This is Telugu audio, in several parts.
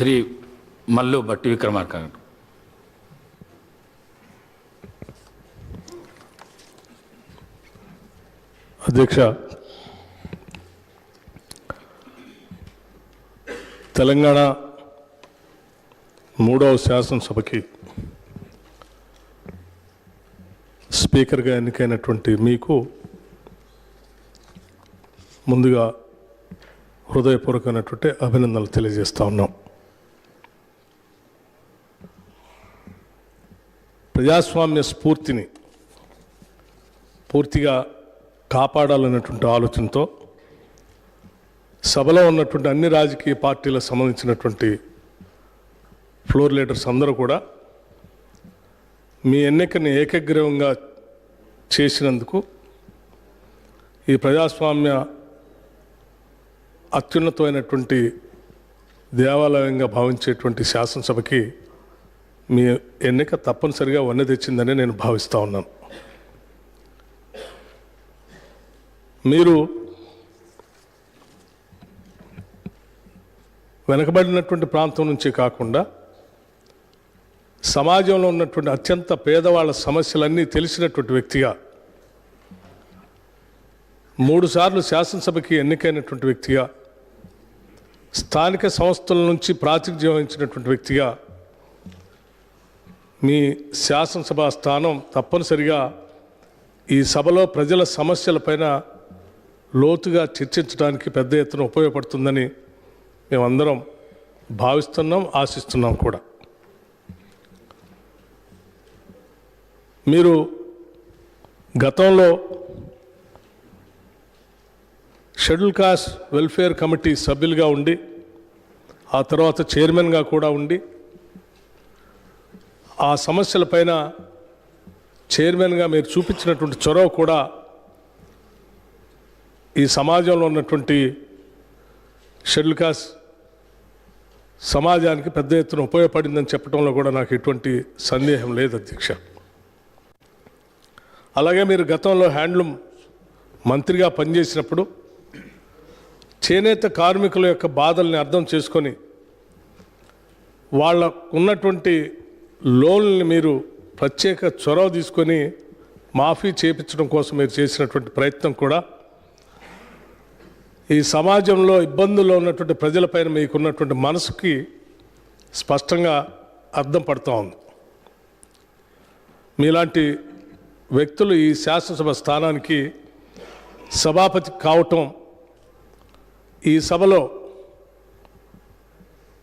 శ్రీ మల్లు బట్టి విక్రమార్క గారు. అధ్యక్ష, తెలంగాణ 3వ శాసనసభకి స్పీకర్గా ఎన్నికైనటువంటి మీకు ముందుగా హృదయపూర్వకమైనటువంటి అభినందనలు తెలియజేస్తా ఉన్నాం. ప్రజాస్వామ్య స్ఫూర్తిని పూర్తిగా కాపాడాలన్నటువంటి ఆలోచనతో సభలో ఉన్నటువంటి అన్ని రాజకీయ పార్టీలకు సంబంధించినటువంటి ఫ్లోర్ లీడర్స్ అందరూ కూడా మీ ఎన్నికని ఏకగ్రీవంగా చేసినందుకు ఈ ప్రజాస్వామ్య అత్యున్నతమైనటువంటి దేవాలయంగా భావించేటువంటి శాసనసభకి మీ ఎన్నిక తప్పనిసరిగా వన్నె తెచ్చిందని నేను భావిస్తూ ఉన్నాను. మీరు వెనకబడినటువంటి ప్రాంతం నుంచి కాకుండా సమాజంలో ఉన్నటువంటి అత్యంత పేదవాళ్ళ సమస్యలన్నీ తెలిసినటువంటి వ్యక్తిగా 3 సార్లు శాసనసభకి ఎన్నికైనటువంటి వ్యక్తిగా స్థానిక సంస్థల నుంచి ప్రాతినిధ్యం వహించినటువంటి వ్యక్తిగా మీ శాసనసభ స్థానం తప్పనిసరిగా ఈ సభలో ప్రజల సమస్యలపైన లోతుగా చర్చించడానికి పెద్ద ఎత్తున ఉపయోగపడుతుందని మేమందరం భావిస్తున్నాం, ఆశిస్తున్నాం కూడా. మీరు గతంలో షెడ్యూల్ కాస్ట్ వెల్ఫేర్ కమిటీ సభ్యులుగా ఉండి ఆ తర్వాత చైర్మన్గా కూడా ఉండి ఆ సమస్యలపైన చైర్మన్గా మీరు చూపించినటువంటి చొరవ కూడా ఈ సమాజంలో ఉన్నటువంటి షెడ్యూల్ కాస్ట్ సమాజానికి పెద్ద ఎత్తున ఉపయోగపడిందని చెప్పడంలో కూడా నాకు ఎటువంటి సందేహం లేదు అధ్యక్ష. అలాగే మీరు గతంలో హ్యాండ్లూమ్ మంత్రిగా పనిచేసినప్పుడు చేనేత కార్మికుల యొక్క బాధల్ని అర్థం చేసుకొని వాళ్ళకు ఉన్నటువంటి లోన్లని మీరు ప్రత్యేక చొరవ తీసుకొని మాఫీ చేయించడం కోసం మీరు చేసినటువంటి ప్రయత్నం కూడా ఈ సమాజంలో ఇబ్బందుల్లో ఉన్నటువంటి ప్రజలపైన మీకున్నటువంటి మనసుకి స్పష్టంగా అర్థం పడుతూ ఉంది. మీలాంటి వ్యక్తులు ఈ శాసనసభ స్థానానికి సభాపతి కావటం ఈ సభలో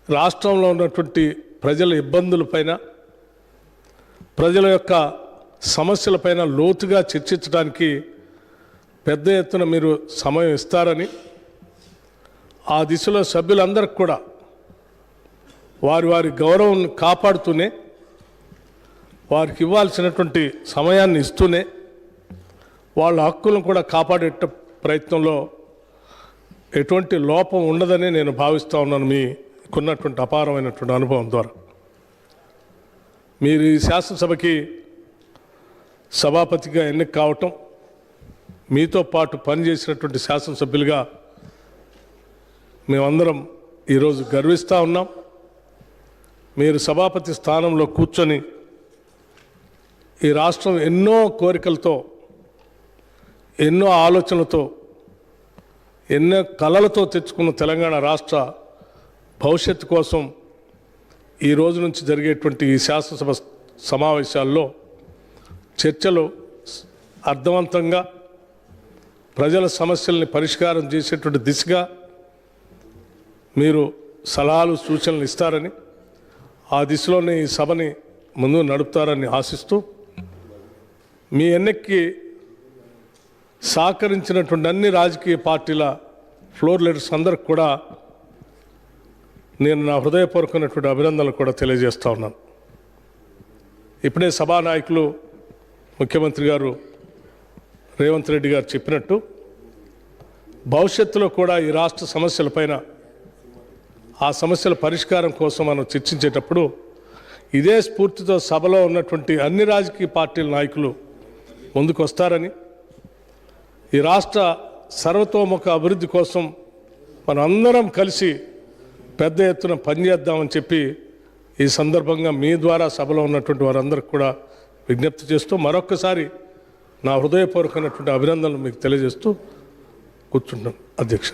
రాష్ట్రంలో ఉన్నటువంటి ప్రజల ఇబ్బందులపైన ప్రజల యొక్క సమస్యలపైన లోతుగా చర్చించడానికి పెద్ద ఎత్తున మీరు సమయం ఇస్తారని, ఆ దిశలో సభ్యులందరికీ కూడా వారి వారి గౌరవం కాపాడుతూనే వారికి ఇవ్వాల్సినటువంటి సమయాన్ని ఇస్తూనే వాళ్ళ హక్కులను కూడా కాపాడే ప్రయత్నంలో ఎటువంటి లోపం ఉండదని నేను భావిస్తూ ఉన్నాను. మీకున్నటువంటి అపారమైనటువంటి అనుభవం ద్వారా మీరు ఈ శాసనసభకి సభాపతిగా ఎన్నిక కావటం, మీతో పాటు పనిచేసినటువంటి శాసనసభ్యులుగా మేమందరం ఈరోజు గర్విస్తూ ఉన్నాం. మీరు సభాపతి స్థానంలో కూర్చొని ఈ రాష్ట్రం ఎన్నో కోరికలతో, ఎన్నో ఆలోచనలతో, ఎన్నో కలలతో తెచ్చుకున్న తెలంగాణ రాష్ట్ర భవిష్యత్తు కోసం ఈ రోజు నుంచి జరిగేటువంటి ఈ శాసనసభ సమావేశాల్లో చర్చలు అర్థవంతంగా ప్రజల సమస్యల్ని పరిష్కారం చేసేటువంటి దిశగా మీరు సలహాలు సూచనలు ఇస్తారని, ఆ దిశలోనే ఈ సభని ముందు నడుపుతారని ఆశిస్తూ, మీ ఎన్నికకి సహకరించినటువంటి అన్ని రాజకీయ పార్టీల ఫ్లోర్ లీడర్స్ అందరికి కూడా నేను నా హృదయపూర్వకమైనటువంటి అభినందనలు కూడా తెలియజేస్తూ ఉన్నాను. ఇప్పుడే సభానాయకులు ముఖ్యమంత్రి గారు రేవంత్ రెడ్డి గారు చెప్పినట్టు భవిష్యత్తులో కూడా ఈ రాష్ట్ర సమస్యలపైన, ఆ సమస్యల పరిష్కారం కోసం మనం చర్చించేటప్పుడు ఇదే స్ఫూర్తితో సభలో ఉన్నటువంటి అన్ని రాజకీయ పార్టీల నాయకులు ముందుకు వస్తారని, ఈ రాష్ట్ర సర్వతోముఖ అభివృద్ధి కోసం మనం అందరం కలిసి పెద్ద ఎత్తున పనిచేద్దామని చెప్పి ఈ సందర్భంగా మీ ద్వారా సభలో ఉన్నటువంటి వారందరికీ కూడా విజ్ఞప్తి చేస్తూ మరొక్కసారి నా హృదయపూర్వకమైనటువంటి అభినందనలు మీకు తెలియజేస్తూ కూర్చుంటాం అధ్యక్ష.